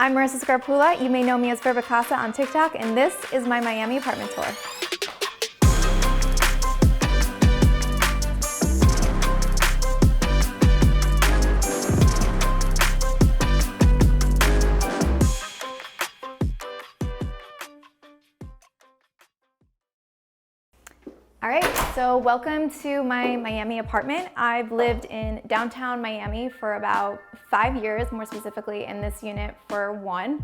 I'm Marissa Scarpulla. You may know me as Casa on TikTok, and this is my Miami apartment tour. All right, so welcome to my Miami apartment. I've lived in downtown Miami for about 5 years, more specifically in this unit for 1.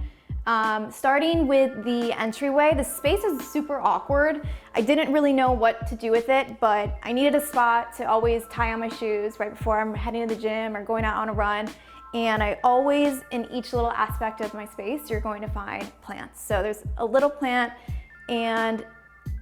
Starting with the entryway, the space is super awkward. I didn't really know what to do with it, but I needed a spot to always tie on my shoes right before I'm heading to the gym or going out on a run. And I always, in each little aspect of my space, you're going to find plants. So there's a little plant, and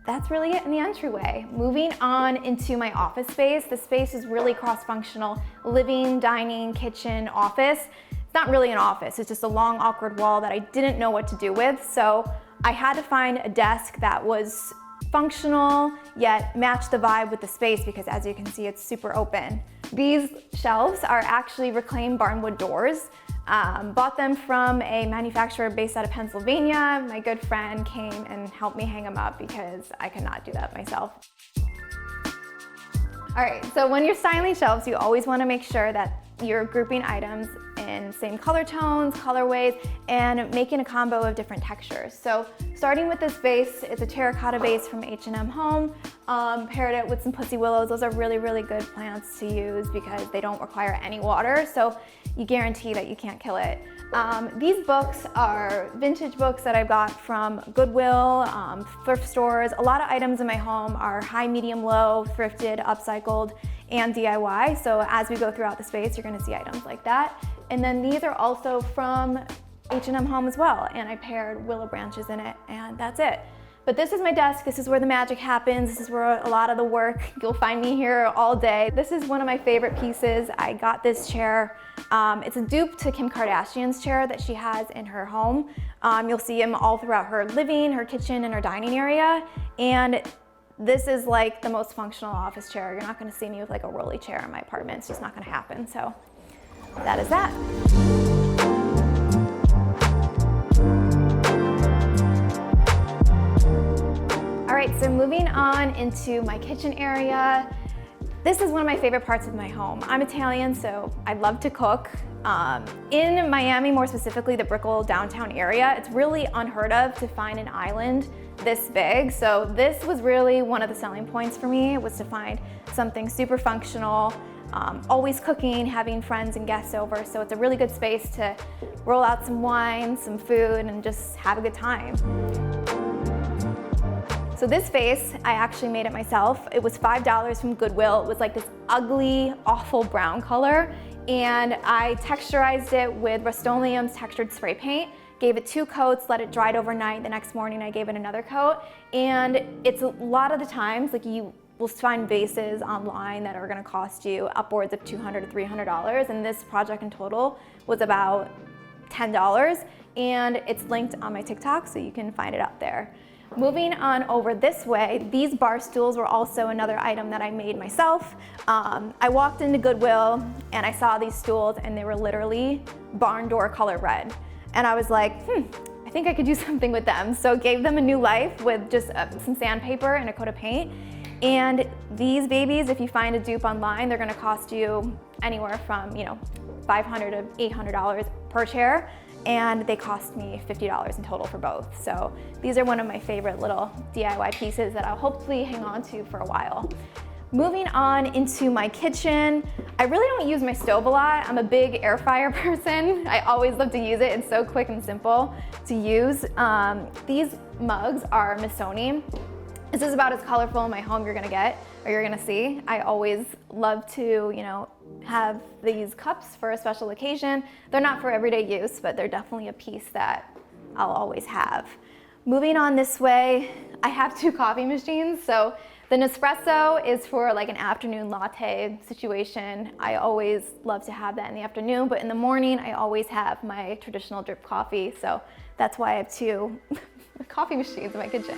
that's really it in the entryway. Moving on into my office space, the space is really cross-functional. Living, dining, kitchen, office. It's not really an office, it's just a long, awkward wall that I didn't know what to do with. So I had to find a desk that was functional, yet matched the vibe with the space because as you can see, it's super open. These shelves are actually reclaimed barnwood doors. Bought them from a manufacturer based out of Pennsylvania. My good friend came and helped me hang them up because I could not do that myself. All right, so when you're styling shelves, you always want to make sure that you're grouping items in same color tones, colorways, and making a combo of different textures. So starting with this base, it's a terracotta base from H&M Home. Paired it with some pussy willows. Those are really, really good plants to use because they don't require any water, so you guarantee that you can't kill it. These books are vintage books that I got from Goodwill, thrift stores. A lot of items in my home are high, medium, low, thrifted, upcycled, and DIY. So as we go throughout the space, you're gonna see items like that. And then these are also from H&M Home as well, and I paired willow branches in it, and that's it. But this is my desk, this is where the magic happens, this is where a lot of the work, you'll find me here all day. This is one of my favorite pieces. I got this chair. It's a dupe to Kim Kardashian's chair that she has in her home. You'll see them all throughout her living, her kitchen, and her dining area. And this is like the most functional office chair. You're not gonna see me with like a rolly chair in my apartment. It's just not gonna happen. So that is that. All right, so moving on into my kitchen area. This is one of my favorite parts of my home. I'm Italian, so I love to cook. In Miami, more specifically the Brickell downtown area, it's really unheard of to find an island this big. So this was really one of the selling points for me, was to find something super functional, always cooking, having friends and guests over. So it's a really good space to roll out some wine, some food, and just have a good time. So this vase, I actually made it myself. It was $5 from Goodwill. It was like this ugly, awful brown color. And I texturized it with Rust-Oleum's textured spray paint, gave it 2 coats, let it dry overnight. The next morning I gave it another coat. And it's a lot of the times, like you will find vases online that are gonna cost you upwards of $200 to $300. And this project in total was about $10. And it's linked on my TikTok, so you can find it up there. Moving on over this way, these bar stools were also another item that I made myself. I walked into Goodwill and I saw these stools and they were literally barn door color red. And I was like, I think I could do something with them. So gave them a new life with just some sandpaper and a coat of paint. And these babies, if you find a dupe online, they're gonna cost you anywhere from $500 to $800 per chair. And they cost me $50 in total for both. So these are one of my favorite little DIY pieces that I'll hopefully hang on to for a while. Moving on into my kitchen, I really don't use my stove a lot. I'm a big air fryer person. I always love to use it. It's so quick and simple to use. These mugs are Missoni. This is about as colorful in my home you're gonna get, or you're gonna see. I always love to, have these cups for a special occasion. They're not for everyday use, but they're definitely a piece that I'll always have. Moving on this way, I have 2 coffee machines. So the Nespresso is for like an afternoon latte situation. I always love to have that in the afternoon, but in the morning, I always have my traditional drip coffee. So that's why I have 2 coffee machines in my kitchen.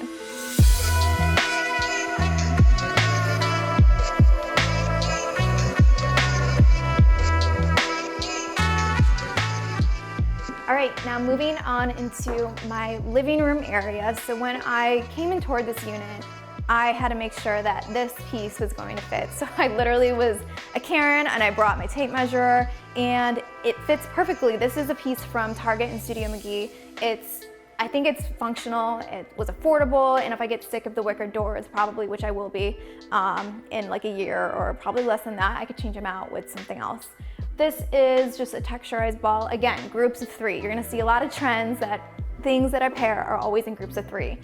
All right, now moving on into my living room area. So when I came and toured this unit, I had to make sure that this piece was going to fit. So I literally was a Karen and I brought my tape measure and it fits perfectly. This is a piece from Target and Studio McGee. I think it's functional, it was affordable, and if I get sick of the wicker doors, probably, which I will be in like a year or probably less than that, I could change them out with something else. This is just a texturized ball. Again, groups of 3. You're gonna see a lot of trends that things that I pair are always in groups of 3.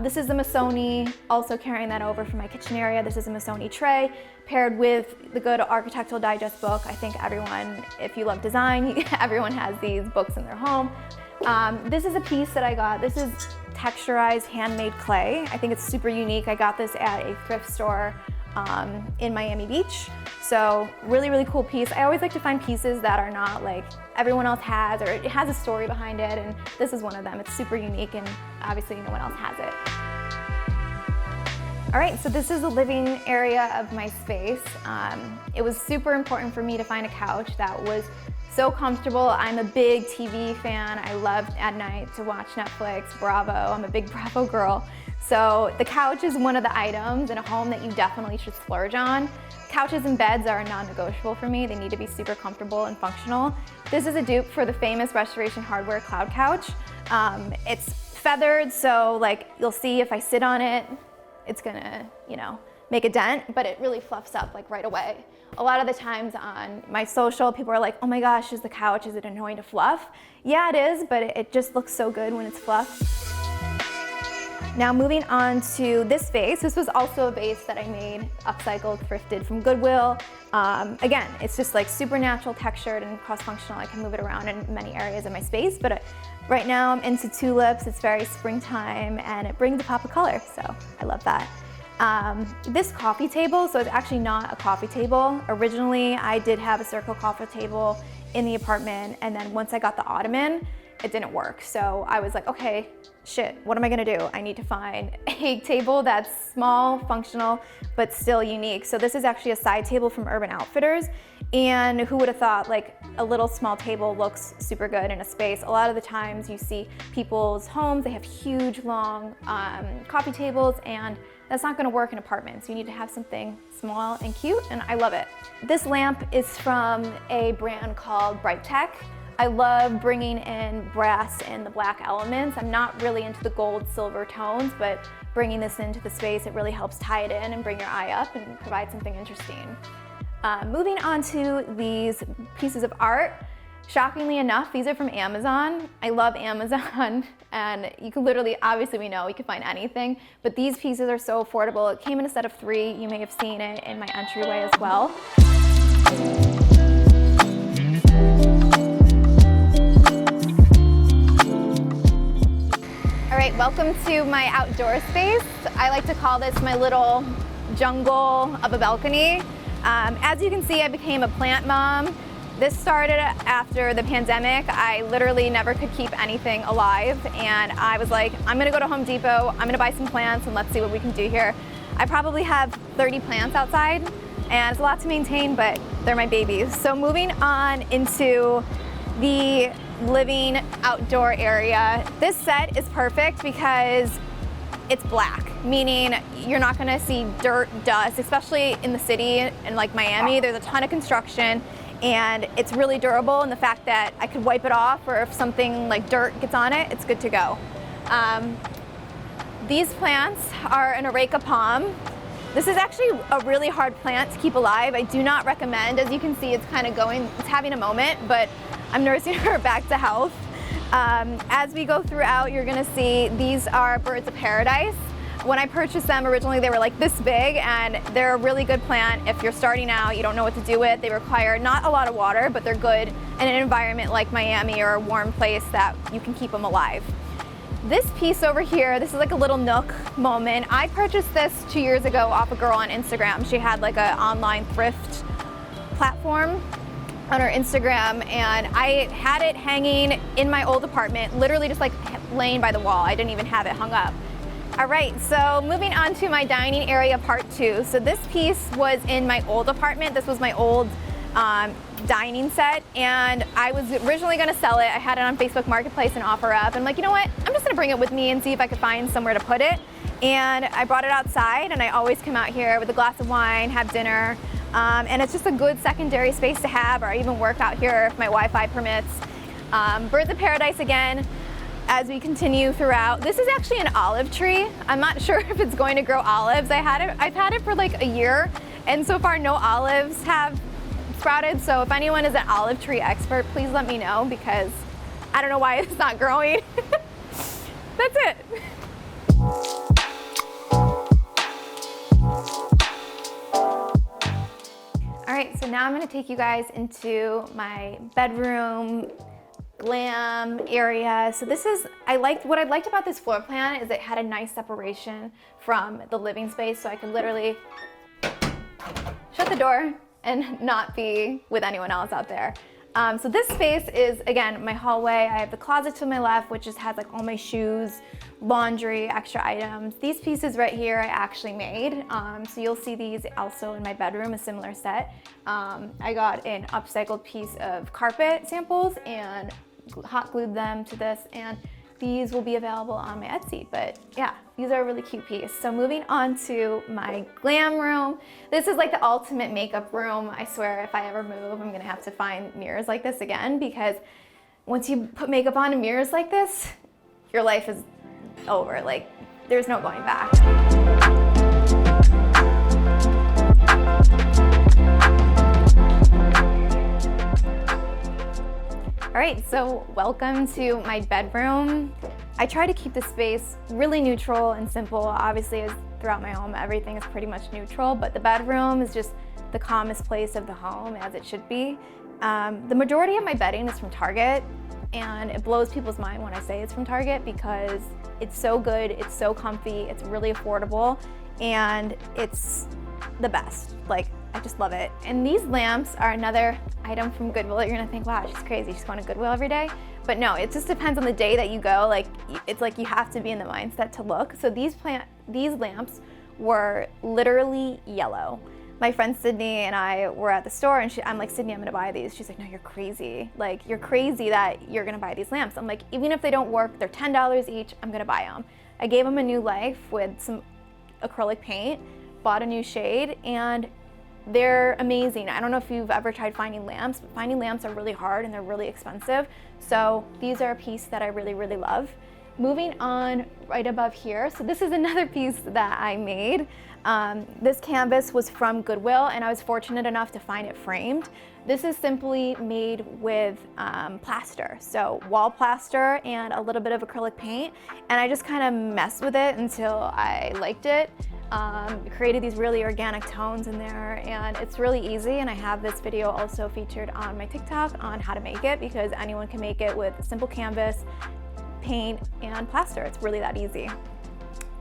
This is a Missoni, also carrying that over from my kitchen area. This is a Missoni tray paired with the good Architectural Digest book. I think everyone, if you love design, everyone has these books in their home. This is a piece that I got. This is texturized handmade clay. I think it's super unique. I got this at a thrift store in Miami Beach. So really, really cool piece. I always like to find pieces that are not like everyone else has, or it has a story behind it, and this is one of them. It's super unique and obviously no one else has it. All right, so this is the living area of my space. It was super important for me to find a couch that was so comfortable. I'm a big TV fan. I love at night to watch Netflix, Bravo. I'm a big Bravo girl. So the couch is one of the items in a home that you definitely should splurge on. Couches and beds are non-negotiable for me. They need to be super comfortable and functional. This is a dupe for the famous Restoration Hardware Cloud Couch. It's feathered, so like you'll see if I sit on it, it's gonna, make a dent, but it really fluffs up like right away. A lot of the times on my social, people are like, oh my gosh, is it annoying to fluff? Yeah, it is, but it just looks so good when it's fluffed. Now moving on to this vase. This was also a vase that I made, upcycled, thrifted from Goodwill. Again, it's just like super natural textured and cross-functional. I can move it around in many areas of my space, but right now I'm into tulips. It's very springtime and it brings a pop of color, so I love that. This coffee table, so it's actually not a coffee table. Originally, I did have a circle coffee table in the apartment, and then once I got the ottoman, it didn't work. So I was like, okay, shit, what am I gonna do? I need to find a table that's small, functional, but still unique. So this is actually a side table from Urban Outfitters, and who would have thought like a little small table looks super good in a space. A lot of the times you see people's homes, they have huge, long coffee tables, and that's not gonna work in apartments. You need to have something small and cute, and I love it. This lamp is from a brand called Bright Tech. I love bringing in brass and the black elements. I'm not really into the gold, silver tones, but bringing this into the space, it really helps tie it in and bring your eye up and provide something interesting. Moving on to these pieces of art. Shockingly enough, these are from Amazon. I love Amazon, and you can literally, obviously we know, you can find anything, but these pieces are so affordable. It came in a set of 3. You may have seen it in my entryway as well. All right, welcome to my outdoor space. I like to call this my little jungle of a balcony. As you can see, I became a plant mom. This started after the pandemic. I literally never could keep anything alive, and I was like, I'm gonna go to Home Depot, I'm gonna buy some plants, and let's see what we can do here. I probably have 30 plants outside, and it's a lot to maintain, but they're my babies. So moving on into the living outdoor area. This set is perfect because it's black, meaning you're not gonna see dirt, dust, especially in the city in like Miami. There's a ton of construction, and it's really durable, and the fact that I could wipe it off, or if something like dirt gets on it, it's good to go. These plants are an Areca palm. This is actually a really hard plant to keep alive. I do not recommend. As you can see, it's kind of it's having a moment, but I'm nursing her back to health. As we go throughout, you're gonna see these are birds of paradise. When I purchased them originally, they were like this big, and they're a really good plant if you're starting out, you don't know what to do with. They require not a lot of water, but they're good in an environment like Miami or a warm place that you can keep them alive. This piece over here, this is like a little nook moment. I purchased this 2 years ago off a girl on Instagram. She had like an online thrift platform on her Instagram, and I had it hanging in my old apartment, literally just like laying by the wall. I didn't even have it hung up. All right, so moving on to my dining area part 2. So this piece was in my old apartment. This was my old dining set, and I was originally gonna sell it. I had it on Facebook Marketplace and offer up. I'm like, you know what? I'm just gonna bring it with me and see if I could find somewhere to put it. And I brought it outside, and I always come out here with a glass of wine, have dinner, and it's just a good secondary space to have, or I even work out here if my Wi-Fi permits. Birds of paradise again, as we continue throughout. This is actually an olive tree. I'm not sure if it's going to grow olives. I've had it for like a year, and so far no olives have sprouted. So if anyone is an olive tree expert, please let me know, because I don't know why it's not growing. That's it. All right, so now I'm gonna take you guys into my bedroom glam area. So this is, what I liked about this floor plan is it had a nice separation from the living space, so I could literally shut the door and not be with anyone else out there. So this space is, again, my hallway. I have the closet to my left, which just has like all my shoes, laundry, extra items. These pieces right here I actually made. So you'll see these also in my bedroom, a similar set. I got an upcycled piece of carpet samples and hot glued them to this, and these will be available on my Etsy. But yeah, these are a really cute piece. So moving on to my glam room. This is like the ultimate makeup room. I swear if I ever move, I'm gonna have to find mirrors like this again, because once you put makeup on in mirrors like this, your life is over. Like, there's no going back. All right, so welcome to my bedroom. I try to keep the space really neutral and simple. Obviously, as throughout my home, everything is pretty much neutral, but the bedroom is just the calmest place of the home, as it should be. The majority of my bedding is from Target, and it blows people's mind when I say it's from Target, because it's so good, it's so comfy, it's really affordable, and it's the best. Like, I just love it. And these lamps are another item from Goodwill. You're gonna think, wow, she's crazy, she's going to Goodwill every day. But no, it just depends on the day that you go. Like, it's like you have to be in the mindset to look. So these lamps were literally yellow. My friend Sydney and I were at the store, and I'm like, Sydney, I'm gonna buy these. She's like, no, you're crazy. Like, you're crazy that you're gonna buy these lamps. I'm like, even if they don't work, they're $10 each, I'm gonna buy them. I gave them a new life with some acrylic paint, bought a new shade, and they're amazing. I don't know if you've ever tried finding lamps, but finding lamps are really hard and they're really expensive. So these are a piece that I really, really love. Moving on right above here. So this is another piece that I made. This canvas was from Goodwill, and I was fortunate enough to find it framed. This is simply made with plaster. So wall plaster and a little bit of acrylic paint. And I just kind of messed with it until I liked it. Created these really organic tones in there, and it's really easy. And I have this video also featured on my TikTok on how to make it, because anyone can make it with simple canvas, paint, and plaster. It's really that easy.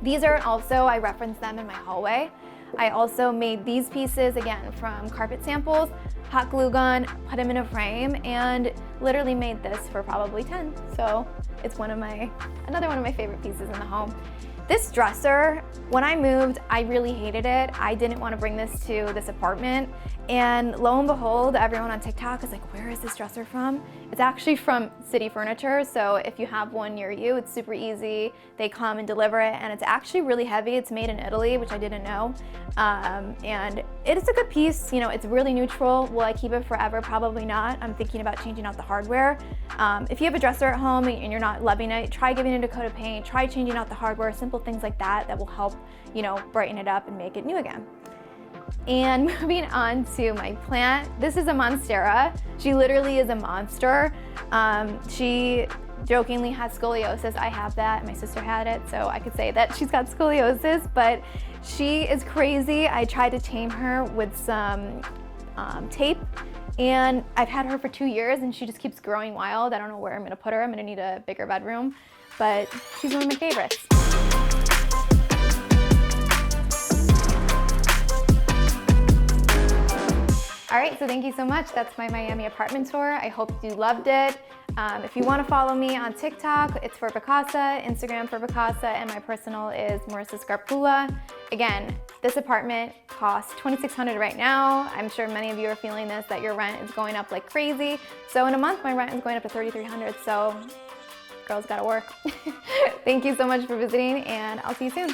These are also, I reference them in my hallway. I also made these pieces, again, from carpet samples, hot glue gun, put them in a frame, and literally made this for probably 10. So it's another one of my favorite pieces in the home. This dresser, when I moved, I really hated it. I didn't want to bring this to this apartment. And lo and behold, everyone on TikTok is like, where is this dresser from? It's actually from City Furniture. So if you have one near you, it's super easy. They come and deliver it, and it's actually really heavy. It's made in Italy, which I didn't know. And it's a good piece. You know, it's really neutral. Will I keep it forever? Probably not. I'm thinking about changing out the hardware. If you have a dresser at home and you're not loving it, try giving it a coat of paint, try changing out the hardware, simple things like that will help, you know, brighten it up and make it new again. And moving on to my plant, this is a monstera. She literally is a monster. She jokingly has scoliosis. I have that, my sister had it, so I could say that she's got scoliosis, but she is crazy. I tried to tame her with some tape, and I've had her for 2 years, and she just keeps growing wild. I don't know where I'm gonna put her. I'm gonna need a bigger bedroom, but she's one of my favorites. All right, so thank you so much. That's my Miami apartment tour. I hope you loved it. If you want to follow me on TikTok, it's for Bacasa, Instagram for Bacasa, and my personal is Marissa Scarpulla. Again, this apartment costs $2,600 right now. I'm sure many of you are feeling this, that your rent is going up like crazy. So in a month, my rent is going up to $3,300. So girls gotta work. Thank you so much for visiting, and I'll see you soon.